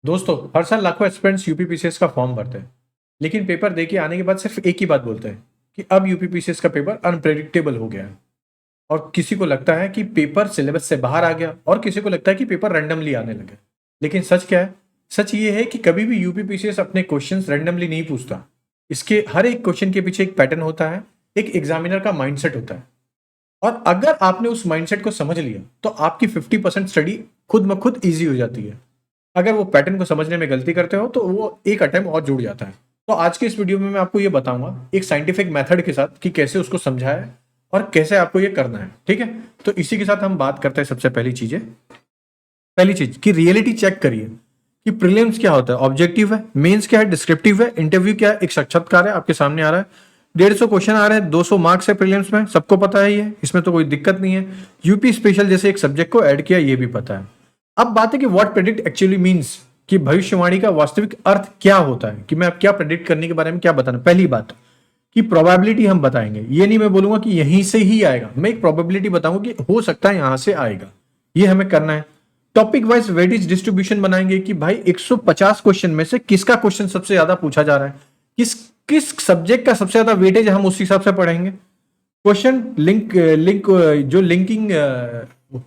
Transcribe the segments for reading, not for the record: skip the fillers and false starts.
दोस्तों, हर साल लाखों एस्पिरेंट्स यूपीपीसीएस का फॉर्म भरते हैं, लेकिन पेपर दे के आने के बाद सिर्फ एक ही बात बोलते हैं कि अब यूपीपीसीएस का पेपर अनप्रेडिक्टेबल हो गया है। और किसी को लगता है कि पेपर सिलेबस से बाहर आ गया और किसी को लगता है कि पेपर रैंडमली आने लगे। लेकिन सच क्या है? सच ये है कि कभी भी यूपीपीसीएस अपने क्वेश्चंस रैंडमली नहीं पूछता। इसके हर एक क्वेश्चन के पीछे एक पैटर्न होता है, एक एग्जामिनर का माइंडसेट होता है। और अगर आपने उस माइंडसेट को समझ लिया तो आपकी 50% स्टडी खुद ब खुद ईजी हो जाती है। अगर वो पैटर्न को समझने में गलती करते हो तो वो एक अटेम्प्ट और जुड़ जाता है। तो आज के इस वीडियो में मैं आपको ये बताऊंगा एक साइंटिफिक मेथड के साथ कि कैसे उसको समझाया और कैसे आपको ये करना है। ठीक है, तो इसी के साथ हम बात करते हैं। सबसे पहली चीज कि रियलिटी चेक करिए कि प्रीलिम्स क्या होता है, ऑब्जेक्टिव है, मेंस क्या है, डिस्क्रिप्टिव है, इंटरव्यू क्या है, एक साक्षात्कार है आपके सामने आ रहा है। 150 क्वेश्चन आ रहे हैं, 200 मार्क्स है प्रीलिम्स में, सबको पता है ये, इसमें तो कोई दिक्कत नहीं है। यूपी स्पेशल जैसे एक सब्जेक्ट को ऐड किया, ये भी पता है। अब बात है कि व्हाट प्रेडिक्ट एक्चुअली मीन्स, कि भविष्यवाणी का वास्तविक अर्थ क्या होता है, कि मैं अब क्या प्रेडिक्ट करने के बारे में क्या बताना। पहली बात कि प्रोबेबिलिटी हम बताएंगे, ये नहीं मैं बोलूंगा कि यहीं से ही आएगा, मैं एक प्रोबेबिलिटी बताऊंगा कि हो सकता है यहां से आएगा, ये हमें करना है। टॉपिक वाइज वेटेज डिस्ट्रीब्यूशन बनाएंगे कि भाई 150 क्वेश्चन में से किसका क्वेश्चन सबसे ज्यादा पूछा जा रहा है, किस किस सब्जेक्ट का सबसे ज्यादा वेटेज, हम उस हिसाब से पढ़ेंगे। क्वेश्चन लिंक जो लिंकिंग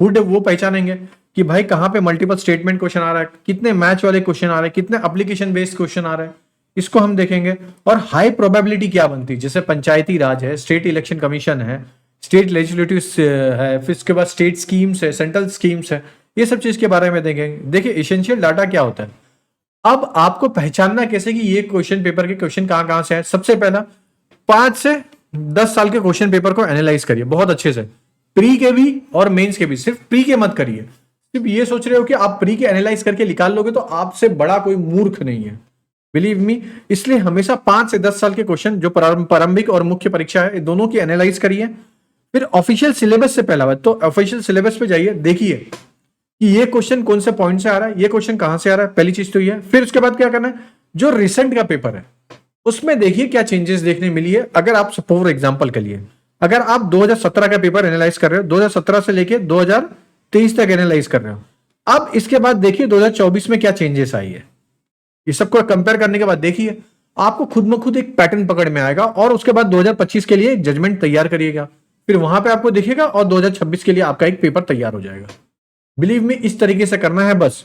हुड वो पहचानेंगे कि भाई कहां पे मल्टीपल स्टेटमेंट क्वेश्चन आ रहा है, कितने मैच वाले क्वेश्चन आ रहे हैं, कितने एप्लीकेशन बेस्ड क्वेश्चन आ रहे हैं, इसको हम देखेंगे। और हाई प्रोबेबिलिटी क्या बनती है, जैसे पंचायती राज है, स्टेट इलेक्शन कमीशन है, स्टेट लेजिस्लेटिव है, फिर इसके बाद स्टेट स्कीम्स है, सेंट्रल स्कीम्स है, ये सब चीज के बारे में देखेंगे। देखिए एसेंशियल डाटा क्या होता है। अब आपको पहचानना कैसे कि ये क्वेश्चन पेपर के क्वेश्चन कहां कहां से है। सबसे पहला 5 से 10 साल के क्वेश्चन पेपर को एनालाइज करिए बहुत अच्छे से, प्री के भी और मेंस के भी। सिर्फ प्री के मत करिए, सिर्फ ये सोच रहे हो कि आप प्री के एनालाइज करके निकाल लोगे तो आपसे बड़ा कोई मूर्ख नहीं है, बिलीव मी। इसलिए हमेशा 5 से 10 साल के क्वेश्चन जो प्रारंभिक और मुख्य परीक्षा है दोनों की एनालाइज करिए। फिर ऑफिशियल सिलेबस से पहला बात तो ऑफिशियल सिलेबस पे जाइए, देखिए कि ये क्वेश्चन कौन से पॉइंट से आ रहा है, ये क्वेश्चन कहां से आ रहा है, पहली चीज तो ये है। फिर उसके बाद क्या करना है, जो रिसेंट का पेपर है उसमें देखिए क्या चेंजेस देखने मिली है। अगर आप फॉर एग्जांपल के लिए अगर आप 2017 का पेपर एनालाइज कर रहे हो, 2017 से लेके 2023 तक एनालाइज कर रहे हो, अब इसके बाद देखिए 2024 में क्या चेंजेस आई है। ये सबको कंपेयर करने के बाद देखिए आपको खुद में खुद एक पैटर्न पकड़ में आएगा और उसके बाद 2025 के लिए एक जजमेंट तैयार करिएगा। फिर वहां पे आपको दिखेगा और 2026 के लिए आपका एक पेपर तैयार हो जाएगा। बिलीव में इस तरीके से करना है बस।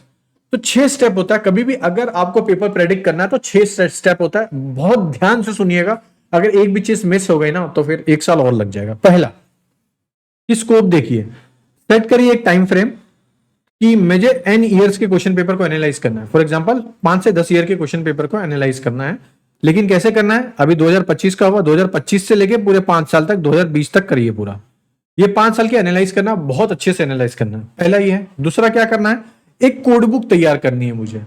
तो 6 स्टेप होता है, कभी भी अगर आपको पेपर प्रेडिक्ट करना है तो 6 स्टेप होता है। बहुत ध्यान से सुनिएगा, अगर एक भी चीज मिस हो गई ना तो फिर 1 साल और लग जाएगा। पहला कि स्कोप देखिए, सेट करिए एक टाइम फ्रेम कि मुझे n ईयर्स के क्वेश्चन पेपर को एनालाइज करना है। फॉर एग्जांपल 5 से 10 ईयर के क्वेश्चन पेपर को एनालाइज करना है। लेकिन कैसे करना है, अभी 2025 का हुआ, 2025 से लेके पूरे 5 साल तक 2020 तक करिए पूरा। ये 5 साल के एनालाइज करना, बहुत अच्छे से एनालाइज करना है, पहला ये है। दूसरा क्या करना है, एक कोड बुक तैयार करनी है मुझे,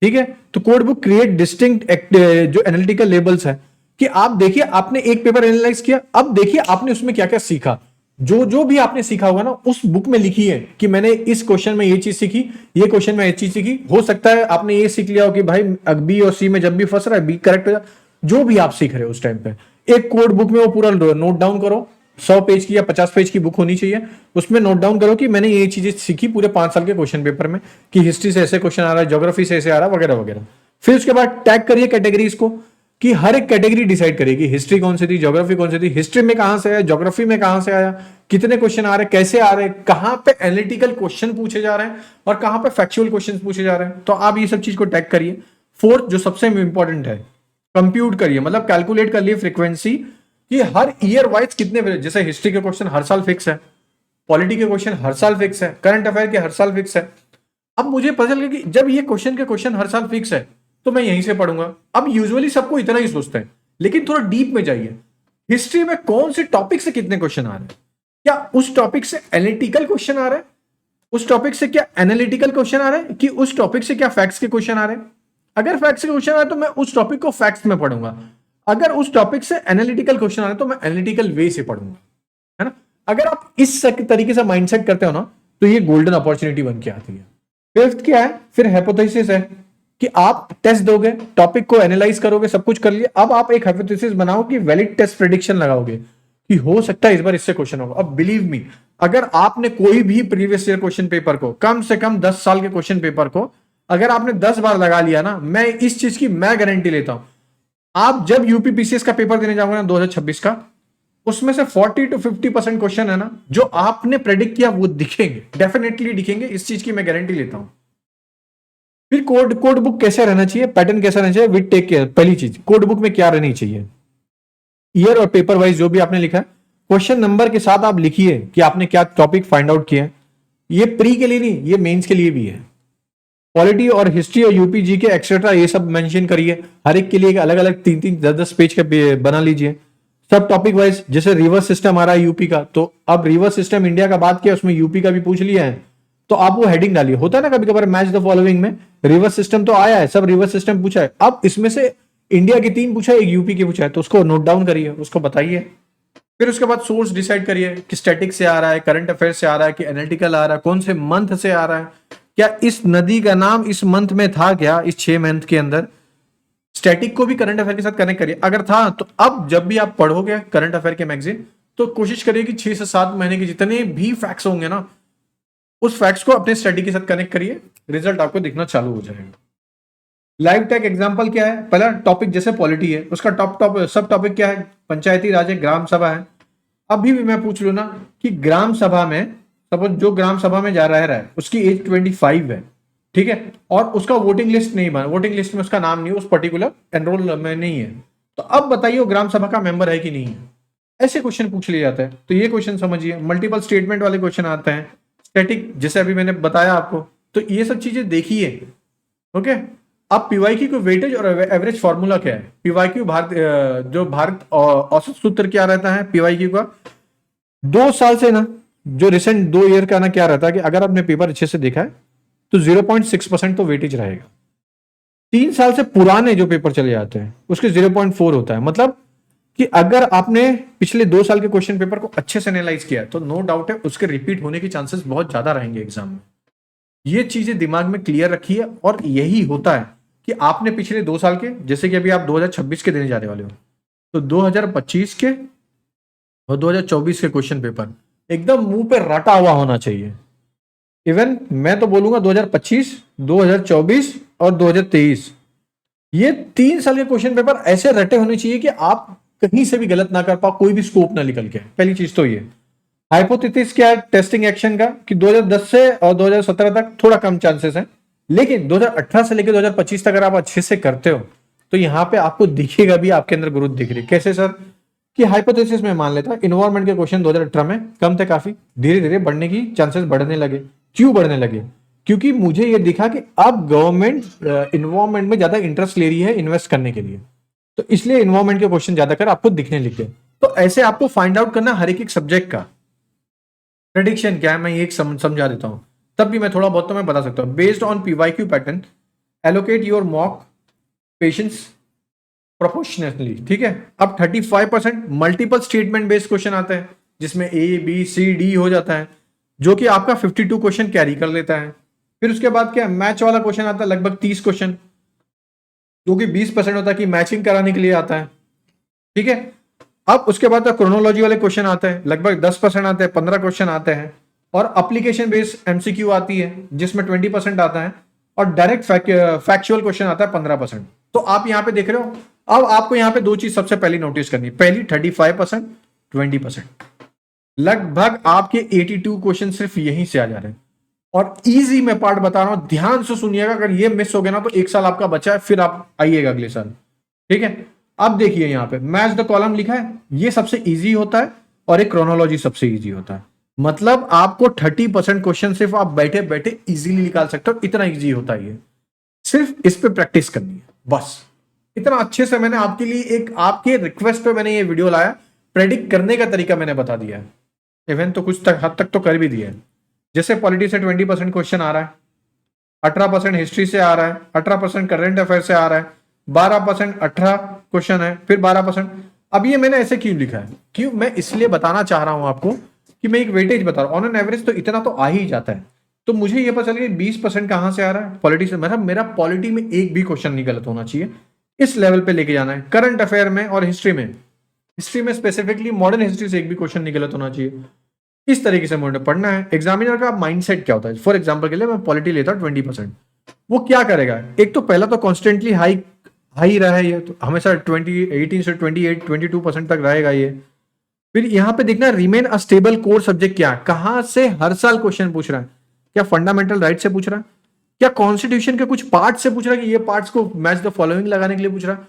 ठीक है। तो कोड बुक क्रिएट डिस्टिंक्ट जो एनालिटिकल लेबल्स है कि आप देखिए आपने एक पेपर एनालाइज किया, अब देखिए आपने उसमें क्या क्या सीखा। जो जो भी आपने सीखा होगा ना उस बुक में लिखिए कि मैंने इस क्वेश्चन में ये चीज सीखी, ये क्वेश्चन में ये चीज सीखी। हो सकता है आपने ये सीख लिया हो कि भाई बी और सी में जब भी फंस रहा है बी करेक्ट हो जाए। जो भी आप सीख रहे हो उस टाइम पे एक कोड बुक में वो पूरा नोट डाउन करो। 100 पेज की या 50 पेज की बुक होनी चाहिए, उसमें नोट डाउन करो कि मैंने ये चीजें सीखी पूरे 5 साल के क्वेश्चन पेपर में, कि हिस्ट्री से ऐसे क्वेश्चन आ रहा है, ज्योग्राफी से ऐसे आ रहा है, वगैरह वगैरह। फिर उसके बाद टैग करिए कैटेगरीज को, कि हर एक कैटेगरी डिसाइड करेगी हिस्ट्री कौन सी थी, ज्योग्राफी कौन सी थी, हिस्ट्री में कहां से आया, ज्योग्राफी में कहां से आया, कितने क्वेश्चन आ रहे हैं, कैसे आ रहे हैं, कहां पे एनालिटिकल क्वेश्चन पूछे जा रहे हैं और कहां पे फैक्चुअल क्वेश्चन पूछे जा रहे हैं। तो आप ये सब चीज को टैग करिए। फोर्थ जो सबसे इंपॉर्टेंट है, कंप्यूट करिए, मतलब कैलकुलेट कर लिए फ्रीक्वेंसी कि हर ईयर वाइज कितने, जैसे हिस्ट्री के क्वेश्चन हर साल फिक्स है, पॉलिटी के क्वेश्चन हर साल फिक्स है, करंट अफेयर के हर साल फिक्स है। अब मुझे पता चल गया कि जब ये क्वेश्चन हर साल फिक्स है तो मैं यहीं से पढ़ूंगा। अब यूजुअली सबको इतना ही सोचते हैं, लेकिन थोड़ा डीप में जाइए। हिस्ट्री में कौन से टॉपिक से कितने क्वेश्चन आ रहे हैं, क्या उस टॉपिक से एनालिटिकल क्वेश्चन आ रहे हैं, उस टॉपिक से क्या एनालिटिकल क्वेश्चन आ रहे हैं, कि उस टॉपिक से क्या फैक्ट्स के क्वेश्चन आ रहे हैं। अगर फैक्ट्स के क्वेश्चन आ रहे हैं तो मैं उस टॉपिक को फैक्ट्स में पढ़ूंगा, अगर उस टॉपिक से एनालिटिकल क्वेश्चन आ रहे हैं तो मैं एनालिटिकल वे से पढ़ूंगा, है ना। अगर आप इस तरीके से माइंडसेट करते हो ना तो ये गोल्डन अपॉर्चुनिटी बन के आती है। फिफ्थ क्या है, फिर हाइपोथेसिस है कि आप टेस्ट दोगे, टॉपिक को एनालाइज करोगे, सब कुछ कर लिए, अब आप एक हाइपोथेसिस बनाओ कि वैलिड टेस्ट प्रेडिक्शन लगाओगे कि हो सकता है इस बार इससे क्वेश्चन होगा। अब बिलीव मी, अगर आपने कोई भी प्रीवियस ईयर क्वेश्चन पेपर को, कम से कम 10 साल के क्वेश्चन पेपर को अगर आपने 10 बार लगा लिया ना, मैं इस चीज की मैं गारंटी लेता हूं, आप जब यूपीपीसीएस का पेपर देने जाओगे ना 2026 का, उसमें से 40 to 50% क्वेश्चन है ना जो आपने प्रेडिक्ट किया वो दिखेंगे, डेफिनेटली दिखेंगे, इस चीज की मैं गारंटी लेता हूं। फिर कोड बुक कैसे रहना चाहिए, पैटर्न कैसा रहना चाहिए, विद टेक केयर। पहली चीज, कोड बुक में क्या रहनी चाहिए, ईयर और पेपर वाइज जो भी आपने लिखा है, क्वेश्चन नंबर के साथ आप लिखिए कि आपने क्या टॉपिक फाइंड आउट किया है। ये प्री के लिए नहीं, ये मेंस के लिए भी है। पॉलिटी और हिस्ट्री और यूपीजी के एक्सेट्रा ये सब मेंशन करिए, हर एक के लिए अलग अलग 3-3 10-10 पेज के बना लीजिए। सब टॉपिक वाइज, जैसे रिवर्स सिस्टम आ रहा है यूपी का, तो अब रिवर्स सिस्टम इंडिया का बात किया, उसमें यूपी का भी पूछ लिया है, तो आप वो हेडिंग डालिए। होता है ना कभी कभार मैच द फॉलोइंग में रिवर्स सिस्टम तो आया है, सब रिवर्स सिस्टम पूछा है, अब इसमें से इंडिया के 3 पूछा है, एक यूपी के पूछा है, तो उसको नोट डाउन करिए, उसको बताइए। फिर उसके बाद सोर्स डिसाइड करिए कि स्टैटिक से आ रहा है, करंट अफेयर से आ रहा है, कि एनालिटिकल आ रहा है, कौन से मंथ से आ रहा है, क्या इस नदी का नाम इस मंथ में था क्या, इस 6 मंथ के अंदर। स्टैटिक को भी करंट अफेयर के साथ कनेक्ट करिए, अगर था तो अब जब भी आप पढ़ोगे करंट अफेयर के मैगजीन, तो कोशिश करिए कि 6 से 7 महीने के जितने भी फैक्ट्स होंगे ना, उस फैक्ट्स को अपने स्टडी के साथ कनेक्ट करिए, रिजल्ट आपको दिखना चालू हो जाएगा। लाइव टेक एग्जांपल क्या है, पहला टॉपिक जैसे पॉलिटी है, उसका टॉप सब टॉपिक क्या है, पंचायती राज है, ग्राम सभा है। अभी भी मैं पूछ लू ना कि ग्राम सभा में, सपोज जो ग्राम सभा में जा रहा है उसकी एज 25 है, ठीक है, और उसका वोटिंग लिस्ट नहीं बना, वोटिंग लिस्ट में उसका नाम नहीं, उस पर्टिकुलर एनरोल में नहीं है, तो अब बताइए वो ग्राम सभा का मेंबर है कि नहीं है। ऐसे क्वेश्चन पूछ लिया जाता है, तो ये क्वेश्चन समझिए। मल्टीपल स्टेटमेंट वाले क्वेश्चन आते हैं, स्टैटिक जैसे अभी मैंने बताया आपको, तो ये सब चीजें देखिए। ओके, अब पीवाईक्यू को वेटेज और एवरेज फॉर्मूला क्या है, पीवाईक्यू भारत जो भारत औसत सूत्र क्या रहता है पीवाईक्यू का, 2 साल से ना, जो रिसेंट 2 ईयर का ना क्या रहता है कि अगर आपने पेपर अच्छे से देखा है तो 0.6% तो वेटेज रहेगा। 3 साल से पुराने जो पेपर चले जाते हैं उसके 0.4 होता है। मतलब कि अगर आपने पिछले 2 साल के क्वेश्चन पेपर को अच्छे से एनालाइज किया तो नो डाउट है उसके रिपीट होने के चांसेस बहुत ज्यादा रहेंगे एग्जाम में। ये चीजें दिमाग में क्लियर रखिए, और यही होता है कि आपने पिछले 2 साल के, जैसे कि अभी आप 2026 के देने जाने वाले हो, तो 2025 के और 2024 के क्वेश्चन पेपर एकदम मुंह पे रटा हुआ होना चाहिए। इवन मैं तो बोलूंगा 2025, 2024 और 2023, ये 3 साल के क्वेश्चन पेपर ऐसे रटे होने चाहिए कि आप कहीं से भी गलत ना कर पाओ, कोई भी स्कोप ना निकल के। पहली चीज तो ये। हाइपोथेसिस क्या है टेस्टिंग एक्शन का, कि 2010 से और 2017 तक थोड़ा कम चांसेस है, लेकिन 2018 से लेकर 2025 तक अगर आप अच्छे से करते हो तो यहां पे आपको दिखेगा भी आपके अंदर ग्रोथ दिख रही है। कैसे सर, कि हाइपोथेसिस में मान लेता इन्वायरमेंट के क्वेश्चन 2018 में कम थे काफी, धीरे धीरे बढ़ने की चांसेस बढ़ने लगे। क्यों बढ़ने लगे, क्योंकि मुझे ये दिखा कि अब गवर्नमेंट इन्वायरमेंट में ज्यादा इंटरेस्ट ले रही है इन्वेस्ट करने के लिए, तो इसलिए इन्वायरमेंट के क्वेश्चन ज्यादा कर आपको दिखने लग गए। तो ऐसे आपको फाइंड आउट करना हर एक सब्जेक्ट का प्रेडिक्शन क्या है, मैं ये समझा देता हूं, तब भी मैं थोड़ा बहुत तो मैं बता सकता हूं। Based on PYQ pattern allocate your mock patience proportionally, ठीक है। अब 35% मल्टीपल स्टेटमेंट बेस्ड क्वेश्चन आते हैं जिसमें ए बी सी डी हो जाता है, जो कि आपका 52 क्वेश्चन कैरी कर लेता है। फिर उसके बाद क्या, मैच वाला क्वेश्चन आता है लगभग 30 क्वेश्चन, जो कि 20% होता है कि मैचिंग कराने के लिए आता है, ठीक है। अब उसके बाद क्रोनोलॉजी वाले क्वेश्चन आते हैं, लगभग 10% आते हैं, 15 क्वेश्चन आते हैं। और एप्लीकेशन बेस्ड एमसीक्यू आती है जिसमें 20% आता है, और डायरेक्ट फैक्चुअल क्वेश्चन आता है 15%। तो आप यहां पे देख रहे हो, अब आपको यहां पे 2 चीज सबसे पहले नोटिस करनी है। पहली 35%, 20%, लगभग आपके 82 क्वेश्चन सिर्फ यहीं से आ जा रहे हैं। और इजी मैं पार्ट बता रहा हूं, ध्यान से सुनिएगा, अगर ये मिस हो गया ना तो 1 साल आपका बचा है, फिर आप आइएगा अगले साल, ठीक है। अब देखिए यहां पे मैच द कॉलम लिखा है, ये सबसे इजी होता है, और एक क्रोनोलॉजी सबसे इजी होता है। मतलब आपको 30% क्वेश्चन सिर्फ आप बैठे बैठे इजीली निकाल सकते हो, इतना इजी होता है ये। सिर्फ इस पे प्रैक्टिस करनी है बस। इतना अच्छे से मैंने आपके लिए एक आपके रिक्वेस्ट पे मैंने ये वीडियो लाया, प्रेडिक्ट करने का तरीका मैंने बता दिया है। इवेंट तो कुछ तक हद तक तो कर भी दिया है। जैसे पॉलिटी से 20% क्वेश्चन आ रहा है, 18% हिस्ट्री से आ रहा है, 18% करंट अफेयर से आ रहा है, 12% 18 क्वेश्चन है, फिर 12%। अब ये मैंने ऐसे क्यों लिखा है, क्यों, मैं इसलिए बताना चाह रहा हूं आपको कि मैं एक वेटेज बता रहा हूं, ऑन एन एवरेज तो इतना तो आ ही जाता है। तो मुझे ये पता चल गया 20% कहां से आ रहा है पॉलिटी से, मतलब मेरा पॉलिटी में एक भी क्वेश्चन नहीं गलत होना चाहिए, इस लेवल पे लेके जाना है। करंट अफेयर में और हिस्ट्री में स्पेसिफिकली मॉडर्न हिस्ट्री से एक भी क्वेश्चन नहीं गलत होना चाहिए। इस तरीके से मुझे पढ़ना है। एग्जामिनर का माइंडसेट क्या होता है, फॉर एग्जाम्पल के लिए मैं पॉलिटी लेता हूं 20%, वो क्या करेगा, एक तो पहला तो कॉन्स्टेंटली हाई हाई रहा है, ये तो हमेशा 18 से 22% तक रहेगा ये। फिर यहाँ पे देखना remain a stable core subject, क्या कहां से हर साल क्वेश्चन पूछ रहा है, क्या फंडामेंटल राइट से पूछ रहा है, क्या कॉन्स्टिट्यूशन के कुछ पार्ट से पूछ रहा है कि ये पार्ट्स को मैच द फॉलोइंग लगाने के लिए पूछ रहा है,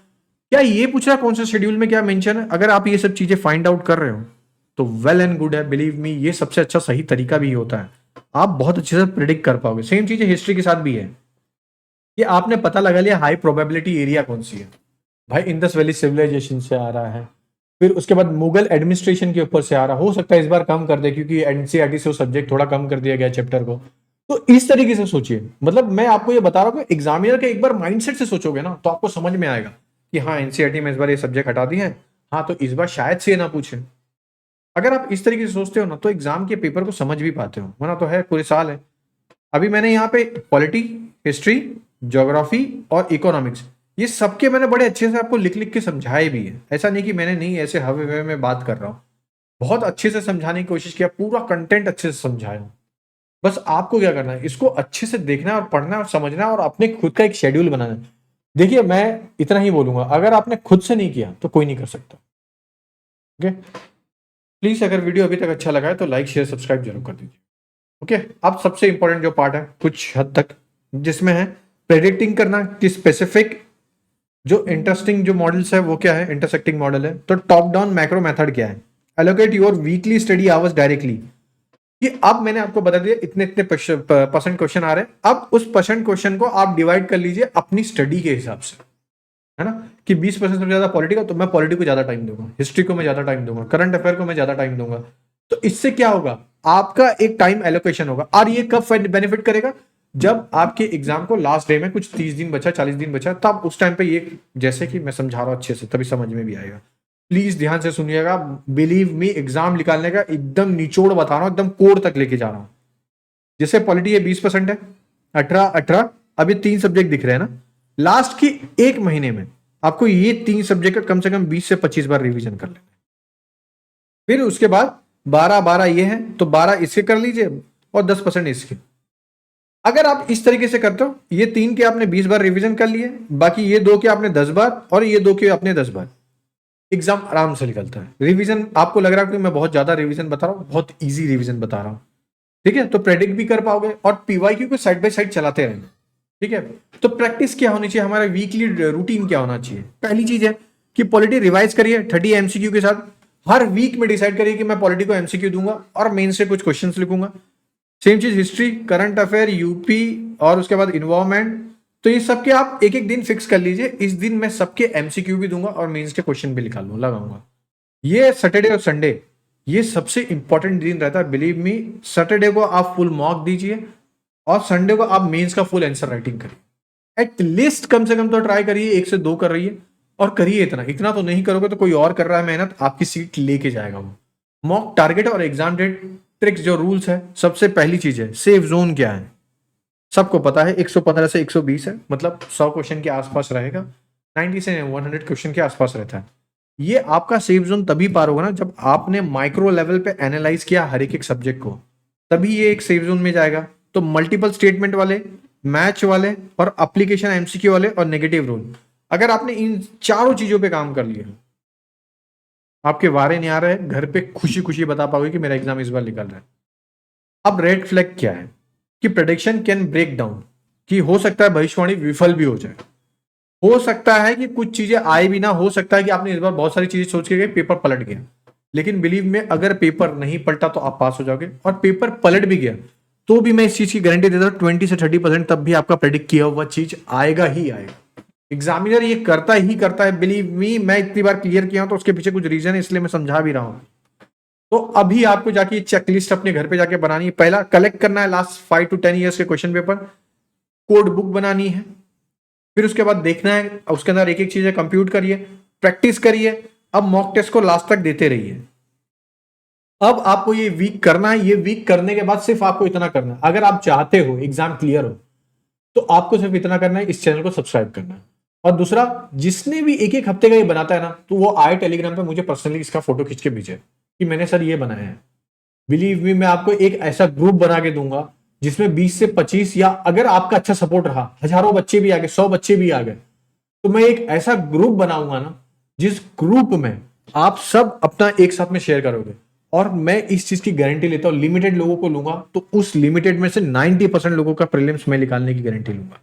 क्या ये पूछ रहा है कौन से शेड्यूल में क्या मेंशन है। अगर आप ये सब चीजें फाइंड आउट कर रहे हो तो वेल एंड गुड है, बिलीव मी ये सबसे अच्छा सही तरीका भी होता है, आप बहुत अच्छे से प्रिडिक्ट कर पाओगे। सेम चीज हिस्ट्री के साथ भी है, कि आपने पता लगा लिया हाई प्रोबेबिलिटी एरिया कौन सी है, भाई इंडस वैली सिविलाइजेशन से आ रहा है, फिर उसके बाद मुगल एडमिनिस्ट्रेशन के ऊपर से आ रहा, हो सकता है इस बार कम कर दे क्योंकि एनसीईआरटी से वो सब्जेक्ट थोड़ा कम कर दिया गया चैप्टर को। तो इस तरीके से सोचिए, मतलब मैं आपको ये बता रहा हूँ एग्जामिनर के एक बार माइंडसेट से सोचोगे ना तो आपको समझ में आएगा कि हाँ एनसीईआरटी में इस बार ये सब्जेक्ट हटा दी है, हाँ तो इस बार शायद से ये ना पूछे। अगर आप इस तरीके से सोचते हो ना तो एग्जाम के पेपर को समझ भी पाते हो, वरना तो है पूरे साल है। अभी मैंने यहाँ पे पॉलिटी, हिस्ट्री, ज्योग्राफी और इकोनॉमिक्स ये सबके मैंने बड़े अच्छे से आपको लिख लिख के समझाए भी है, ऐसा नहीं कि मैंने नहीं ऐसे हवे हवे में बात कर रहा हूँ, बहुत अच्छे से समझाने की कोशिश किया, पूरा कंटेंट अच्छे से समझाया हूँ। बस आपको क्या करना है, इसको अच्छे से देखना है और पढ़ना है और समझना है और अपने खुद का एक शेड्यूल बनाना है। देखिए मैं इतना ही बोलूंगा, अगर आपने खुद से नहीं किया तो कोई नहीं कर सकता। ओके, प्लीज अगर वीडियो अभी तक अच्छा लगा है तो लाइक शेयर सब्सक्राइब जरूर कर दीजिए। ओके, अब सबसे इंपॉर्टेंट जो पार्ट है कुछ हद तक, जिसमें है प्रेडिक्टिंग करना कि स्पेसिफिक जो इंटरेस्टिंग जो मॉडल्स है वो क्या है, इंटरसेक्टिंग मॉडल है। तो टॉप डाउन मैक्रो मेथड क्या है, allocate your weekly study hours directly, कि अब मैंने आपको बता दिया इतने इतने परसेंट क्वेश्चन आ रहे हैं, अब उस परसेंट क्वेश्चन को आप डिवाइड कर लीजिए अपनी स्टडी के हिसाब से, है ना, कि 20% से ज्यादा पॉलिटी का तो मैं पॉलिटी को ज्यादा टाइम दूंगा, हिस्ट्री को मैं ज्यादा टाइम दूंगा, करंट अफेयर को मैं ज्यादा टाइम दूंगा। तो इससे क्या होगा, आपका एक टाइम एलोकेशन होगा। और ये कब बेनिफिट करेगा, जब आपके एग्जाम को लास्ट डे में कुछ 30 दिन बचा, 40 दिन बचा, तब उस टाइम पे ये जैसे कि मैं समझा रहा हूं अच्छे से तभी समझ में भी आएगा। प्लीज ध्यान से सुनिएगा, बिलीव मी एग्जाम निकालने का एकदम निचोड़ बता रहा हूं, एकदम कोर तक लेके जा रहा हूं। जैसे पॉलिटी है 20% है, 18 अब ये 3 सब्जेक्ट दिख रहे हैं ना, लास्ट की 1 महीने में आपको ये 3 सब्जेक्ट का कम से कम 20 से 25 बार रिवीजन कर लेना। फिर उसके बाद 12 ये है तो 12 इसके कर लीजिए और 10% इसके। अगर आप इस तरीके से करते हो, ये 3 के आपने 20 बार रिवीजन कर लिए, बाकी ये 2 के आपने 10 बार और ये 2 के आपने 10 बार, एग्जाम आराम से निकलता है। रिवीजन आपको लग रहा है कि मैं बहुत ज्यादा रिवीजन बता रहा हूं, बहुत इजी रिवीजन बता रहा हूं, ठीक है, तो प्रेडिक्ट भी कर पाओगे और पीवाईक्यू को साइड बाय साइड चलाते रहेंगे। ठीक है, तो प्रैक्टिस क्या होनी चाहिए, हमारा वीकली रूटीन क्या होना चाहिए। पहली चीज है कि पॉलिटी रिवाइज करिए 30 एमसीक्यू के साथ, हर वीक में डिसाइड करिए कि मैं पॉलिटी को एमसीक्यू दूंगा और मेन से कुछ क्वेश्चंस लिखूंगा। सेम चीज हिस्ट्री, करंट अफेयर, यूपी और उसके बाद इन्वायरमेंट, तो ये सबके आप एक एक दिन फिक्स कर लीजिए, इस दिन मैं सबके एमसीक्यू भी दूंगा और मेंस के क्वेश्चन भी लगाऊंगा। ये सैटरडे और संडे ये सबसे इंपॉर्टेंट दिन रहता है, बिलीव मी। सैटरडे को आप फुल मॉक दीजिए और संडे को आप मेंस का फुल आंसर राइटिंग करिए। एटलीस्ट कम से कम तो ट्राई करिए, 1 से 2 कर रही और करिए इतना इतना तो नहीं करोगे तो कोई और कर रहा है मेहनत, आपकी सीट लेके जाएगा वो। मॉक टारगेट और एग्जाम डेट ट्रिक्स जो रूल्स है, सबसे पहली चीज है सेफ जोन क्या है, सबको पता है 115 से 120 है, मतलब 100 क्वेश्चन के आसपास रहेगा, 90 से 100 क्वेश्चन के आसपास रहता है। ये आपका सेफ जोन तभी पार होगा ना जब आपने माइक्रो लेवल पे एनालाइज किया हर एक सब्जेक्ट को, तभी ये एक सेफ जोन में जाएगा। तो मल्टीपल स्टेटमेंट वाले, मैच वाले और एप्लीकेशन एमसीक्यू वाले और नेगेटिव रूल, अगर आपने इन चारों चीजों पे काम कर लिया, आपके वारे नहीं आ रहे, घर पे खुशी खुशी बता पाओगे कि मेरा एग्जाम इस बार निकल रहा है। अब रेड फ्लैग क्या है कि प्रेडिक्शन कैन ब्रेक डाउन, कि हो सकता है भविष्यवाणी विफल भी हो जाए, हो सकता है कि कुछ चीजें आए भी ना, हो सकता है कि आपने इस बार बहुत सारी चीजें सोच के गए, पेपर पलट गया, लेकिन बिलीव में अगर पेपर नहीं पलटा तो आप पास हो जाओगे, और पेपर पलट भी गया तो भी मैं इस चीज की गारंटी देता हूं 20 से 30% तब भी आपका प्रेडिक्ट किया हुआ चीज आएगा ही आएगा। एग्जामिनर ये करता ही करता है, बिलीव मी, मैं इतनी बार क्लियर किया हूं तो उसके पीछे कुछ रीजन है, इसलिए मैं समझा भी रहा हूं। तो अभी आपको जाके चेकलिस्ट अपने घर पे जाके बनानी है, पहला कलेक्ट करना है लास्ट 5 to 10 ईयर्स के क्वेश्चन पेपर, कोड बुक बनानी है, फिर उसके बाद देखना है उसके अंदर एक एक चीजें कंप्यूट करिए, प्रैक्टिस करिए, अब मॉक टेस्ट को लास्ट तक देते रहिए। अब आपको ये वीक करना है, ये वीक करने के बाद सिर्फ आपको इतना करना है, अगर आप चाहते हो एग्जाम क्लियर हो तो आपको सिर्फ इतना करना है, इस चैनल को सब्सक्राइब करना है। और दूसरा, जिसने भी एक एक हफ्ते का ये बनाता है ना, तो वो आए टेलीग्राम पे मुझे पर्सनली इसका फोटो खींच के भेजे कि मैंने सर ये बनाया है। बिलीव मी, मैं आपको एक ऐसा ग्रुप बना के दूंगा जिसमें 20 से 25 या अगर आपका अच्छा सपोर्ट रहा, हजारों बच्चे भी आ गए, 100 बच्चे भी आ गए, तो मैं एक ऐसा ग्रुप बनाऊंगा ना, जिस ग्रुप में आप सब अपना एक साथ में शेयर करोगे। और मैं इस चीज की गारंटी लेता हूं, लिमिटेड लोगों को लूंगा तो उस लिमिटेड में से 90% लोगों का प्रीलिम्स में निकालने की गारंटी लूंगा।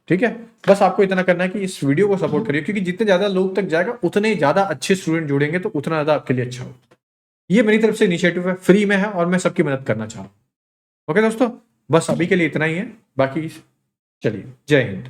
ठीक है, बस आपको इतना करना है कि इस वीडियो को सपोर्ट करिए, क्योंकि जितने ज्यादा लोग तक जाएगा उतने ज्यादा अच्छे स्टूडेंट जुड़ेंगे, तो उतना ज्यादा आपके लिए अच्छा होगा। ये मेरी तरफ से इनिशिएटिव है, फ्री में है और मैं सबकी मदद करना चाह रहा हूं। ओके दोस्तों, बस अभी के लिए इतना ही है, बाकी चलिए, जय हिंद।